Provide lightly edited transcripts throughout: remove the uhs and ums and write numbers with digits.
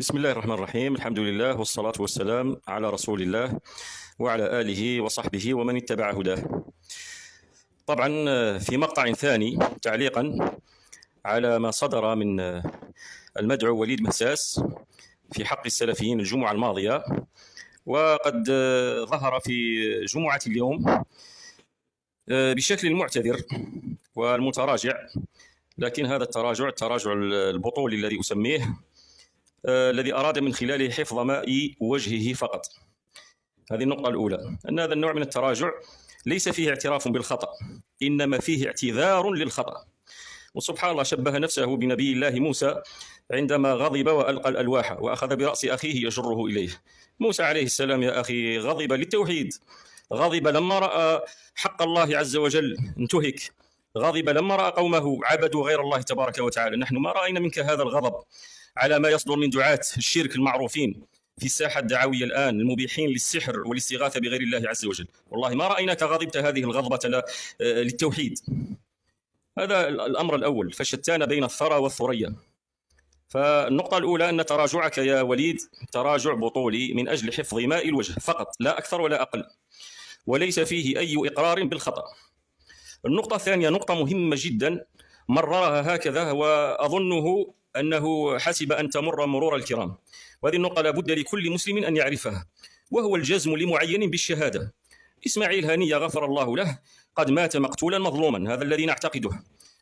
بسم الله الرحمن الرحيم. الحمد لله والصلاة والسلام على رسول الله وعلى آله وصحبه ومن اتبع هداه. طبعا في مقطع ثاني تعليقا على ما صدر من المدعو وليد مساس في حق السلفيين الجمعة الماضية، وقد ظهر في جمعة اليوم بشكل معتذر والمتراجع، لكن هذا التراجع البطولي الذي أسميه الذي أراد من خلاله حفظ ماء وجهه فقط. هذه النقطة الأولى، أن هذا النوع من التراجع ليس فيه اعتراف بالخطأ، إنما فيه اعتذار للخطأ. وسبحان الله شبه نفسه بنبي الله موسى عندما غضب وألقى الألواح وأخذ برأس أخيه يجره إليه. موسى عليه السلام يا أخي غضب للتوحيد، غضب لما رأى حق الله عز وجل انتهك، غضب لما رأى قومه عبدوا غير الله تبارك وتعالى. نحن ما رأينا منك هذا الغضب على ما يصدر من دعاة الشرك المعروفين في الساحة الدعوية الآن، المبيحين للسحر والاستغاثة بغير الله عز وجل. والله ما رأيناك غضبت هذه الغضبة للتوحيد. هذا الأمر الأول، فشتان بين الثرى والثريا. فالنقطة الأولى أن تراجعك يا وليد تراجع بطولي من أجل حفظ ماء الوجه فقط، لا أكثر ولا أقل، وليس فيه أي إقرار بالخطأ. النقطة الثانية نقطة مهمة جدا مررها هكذا وأظنه أنه حسب أن تمر مرور الكرام، وهذه النقطة لابد لكل مسلم أن يعرفها، وهو الجزم لمعين بالشهادة. إسماعيل هنية غفر الله له قد مات مقتولا مظلوما، هذا الذي نعتقده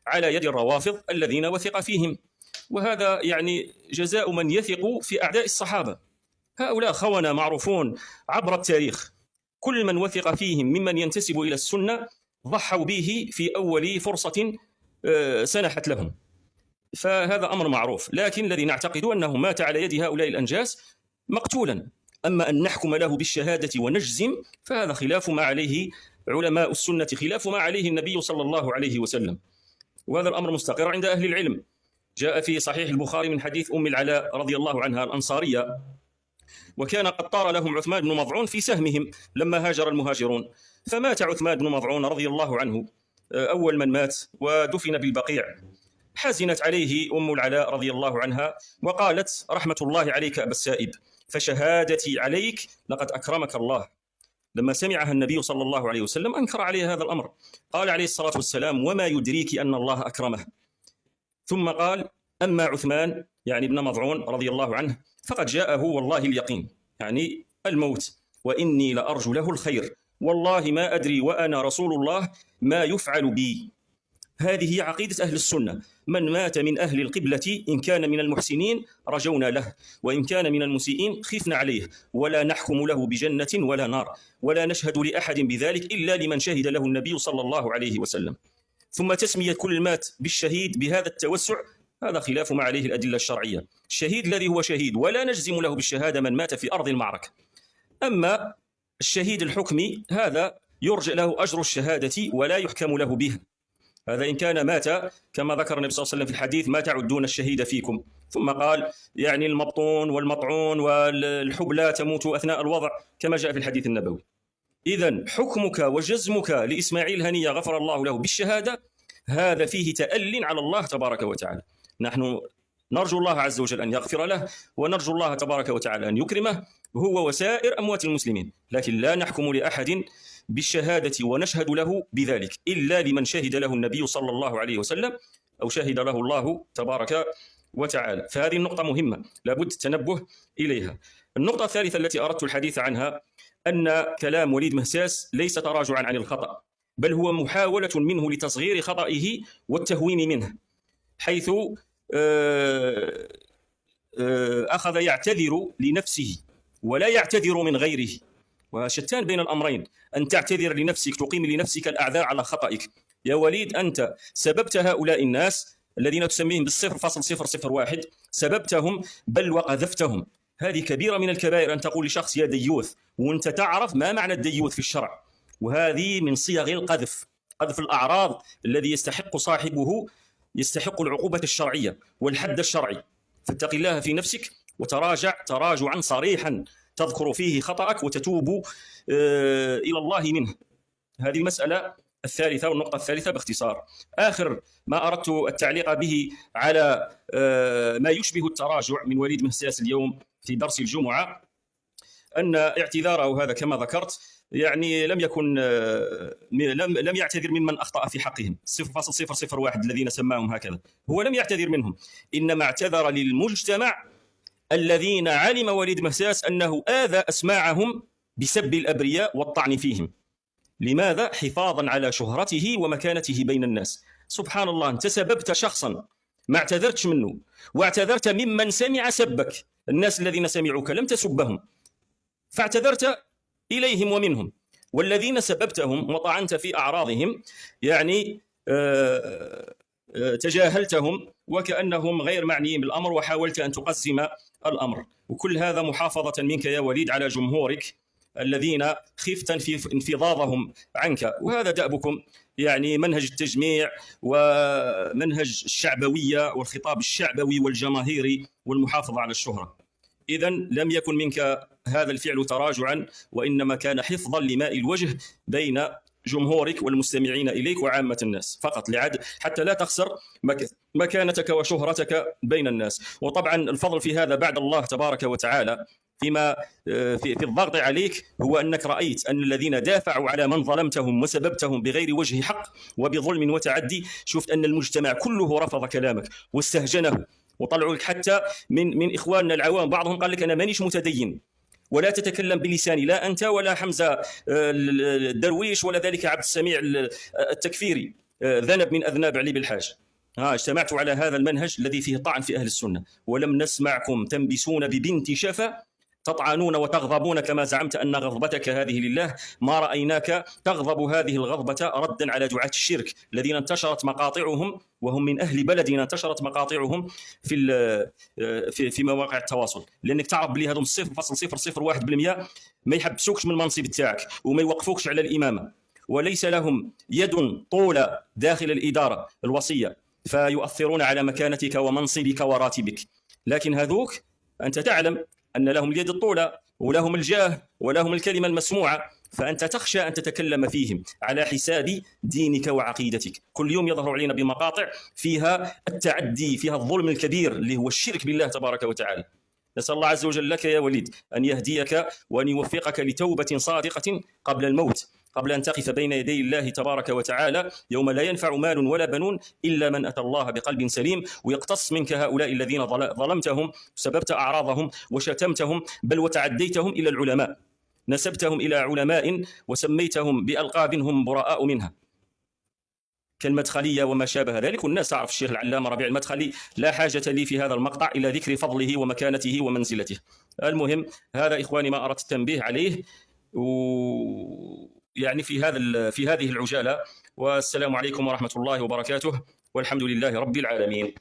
على يد الروافض الذين وثق فيهم، وهذا يعني جزاء من يثق في أعداء الصحابة. هؤلاء خونة معروفون عبر التاريخ، كل من وثق فيهم ممن ينتسب إلى السنة ضحوا به في أول فرصة سنحت لهم، فهذا أمر معروف. لكن الذي نعتقد أنه مات على يد هؤلاء الأنجاس مقتولا، أما أن نحكم له بالشهادة ونجزم فهذا خلاف ما عليه علماء السنة، خلاف ما عليه النبي صلى الله عليه وسلم، وهذا الأمر مستقر عند أهل العلم. جاء في صحيح البخاري من حديث أم العلاء رضي الله عنها الأنصارية، وكان قد طار لهم عثمان بن مظعون في سهمهم لما هاجر المهاجرون، فمات عثمان بن مظعون رضي الله عنه أول من مات ودفن بالبقيع. حزنت عليه أم العلاء رضي الله عنها وقالت: رحمة الله عليك أبا السائب، فشهادتي عليك لقد أكرمك الله. لما سمعها النبي صلى الله عليه وسلم أنكر عليه هذا الأمر، قال عليه الصلاة والسلام: وما يدريك أن الله أكرمه. ثم قال: أما عثمان يعني ابن مظعون رضي الله عنه فقد جاءه والله اليقين، يعني الموت، وإني لأرجو له الخير، والله ما أدري وأنا رسول الله ما يفعل بي. هذه هي عقيدة أهل السنة، من مات من أهل القبلة إن كان من المحسنين رجونا له، وإن كان من المسيئين خفنا عليه، ولا نحكم له بجنة ولا نار، ولا نشهد لأحد بذلك إلا لمن شهد له النبي صلى الله عليه وسلم. ثم تسمية كل مات بالشهيد بهذا التوسع هذا خلاف ما عليه الأدلة الشرعية. الشهيد الذي هو شهيد ولا نجزم له بالشهادة من مات في أرض المعركة. أما الشهيد الحكمي هذا يرجى له أجر الشهادة ولا يحكم له به، هذا إن كان مات كما ذكر النبي صلى الله عليه وسلم في الحديث: ما تعدون الشهيد فيكم. ثم قال: يعني المبطون والمطعون والحبلى تموت أثناء الوضع، كما جاء في الحديث النبوي. إذن حكمك وجزمك لإسماعيل هنية غفر الله له بالشهادة هذا فيه تأل على الله تبارك وتعالى. نحن نرجو الله عز وجل أن يغفر له، ونرجو الله تبارك وتعالى أن يكرمه هو وسائر أموات المسلمين، لكن لا نحكم لأحد بالشهادة ونشهد له بذلك إلا لمن شهد له النبي صلى الله عليه وسلم أو شهد له الله تبارك وتعالى. فهذه النقطة مهمة لابد التنبه إليها. النقطة الثالثة التي أردت الحديث عنها أن كلام وليد مساس ليس تراجعا عن الخطأ، بل هو محاولة منه لتصغير خطئه والتهوين منه، حيث أخذ يعتذر لنفسه ولا يعتذر من غيره، وشتان بين الأمرين، أن تعتذر لنفسك تقيم لنفسك الأعذار على خطئك. يا وليد أنت سببت هؤلاء الناس الذين تسميهم ب0.001 سببتهم بل وقذفتهم. هذه كبيرة من الكبائر أن تقول لشخص يا ديوث وأنت تعرف ما معنى الديوث في الشرع، وهذه من صيغ القذف، قذف الأعراض الذي يستحق صاحبه يستحق العقوبة الشرعية والحد الشرعي. فاتق الله في نفسك وتراجع تراجعا صريحا تذكر فيه خطأك وتتوب إلى الله منه. هذه المسألة الثالثة والنقطة الثالثة باختصار، آخر ما أردت التعليق به على ما يشبه التراجع من وليد مهساس اليوم في درس الجمعة، أن اعتذاره هذا كما ذكرت يعني لم يكن لم يعتذر ممن أخطأ في حقهم 0.001 الذين سماهم هكذا، هو لم يعتذر منهم، إنما اعتذر للمجتمع الذين علم وليد مهساس أنه آذى أسماعهم بسب الأبرياء والطعن فيهم. لماذا؟ حفاظا على شهرته ومكانته بين الناس. سبحان الله، أنت سببت شخصا ما اعتذرتش منه، واعتذرت ممن سمع سبك. الناس الذين سمعوك لم تسبهم، فاعتذرت إليهم ومنهم، والذين سببتهم وطعنت في أعراضهم يعني تجاهلتهم وكأنهم غير معنيين بالأمر، وحاولت أن تقسم الأمر. وكل هذا محافظة منك يا وليد على جمهورك الذين خفت في انفضاضهم عنك، وهذا دأبكم، يعني منهج التجميع ومنهج الشعبوية والخطاب الشعبوي والجماهيري والمحافظة على الشهرة. إذن لم يكن منك هذا الفعل تراجعا، وإنما كان حفظا لماء الوجه بين جمهورك والمستمعين إليك وعامة الناس فقط، حتى لا تخسر مكانتك وشهرتك بين الناس. وطبعا الفضل في هذا بعد الله تبارك وتعالى فيما في الضغط عليك هو أنك رأيت أن الذين دافعوا على من ظلمتهم وسببتهم بغير وجه حق وبظلم وتعدي، شفت أن المجتمع كله رفض كلامك واستهجنه، وطلعوا لك حتى من إخواننا العوام، بعضهم قال لك أنا مانيش متدين ولا تتكلم بلساني، لا أنت ولا حمزة الدرويش ولا ذلك عبد السميع التكفيري ذنب من أذناب علي بالحاج. اجتمعتوا على هذا المنهج الذي فيه طعن في أهل السنة، ولم نسمعكم تنبسون ببنت شفا تطعنون وتغضبون كما زعمت أن غضبتك هذه لله. ما رأيناك تغضب هذه الغضبة ردا على دعاة الشرك الذين انتشرت مقاطعهم، وهم من أهل بلدنا انتشرت مقاطعهم في مواقع التواصل، لأنك تعرف بلي هذم 0.001% ما يحبسوكش من المنصب تاعك وما يوقفوكش على الإمامة، وليس لهم يد طولة داخل الإدارة الوصية فيؤثرون على مكانتك ومنصبك وراتبك. لكن هذوك أنت تعلم أن لهم اليد الطولة ولهم الجاه ولهم الكلمة المسموعة، فأنت تخشى أن تتكلم فيهم على حساب دينك وعقيدتك. كل يوم يظهر علينا بمقاطع فيها التعدي، فيها الظلم الكبير اللي هو الشرك بالله تبارك وتعالى. نسأل الله عز وجل لك يا وليد أن يهديك وأن يوفقك لتوبة صادقة قبل الموت، قبل أن تقف بين يدي الله تبارك وتعالى يوم لا ينفع مال ولا بنون إلا من أتى الله بقلب سليم، ويقتص منك هؤلاء الذين ظلمتهم، سببت أعراضهم وشتمتهم، بل وتعديتهم إلى العلماء، نسبتهم إلى علماء وسميتهم بألقاب هم براء منها كالمدخلية وما شابه ذلك. والناس تعرف الشيخ العلامة ربيع المدخلي، لا حاجة لي في هذا المقطع إلى ذكر فضله ومكانته ومنزلته. المهم هذا إخواني ما أردت التنبيه عليه يعني في هذه العجالة. والسلام عليكم ورحمة الله وبركاته، والحمد لله رب العالمين.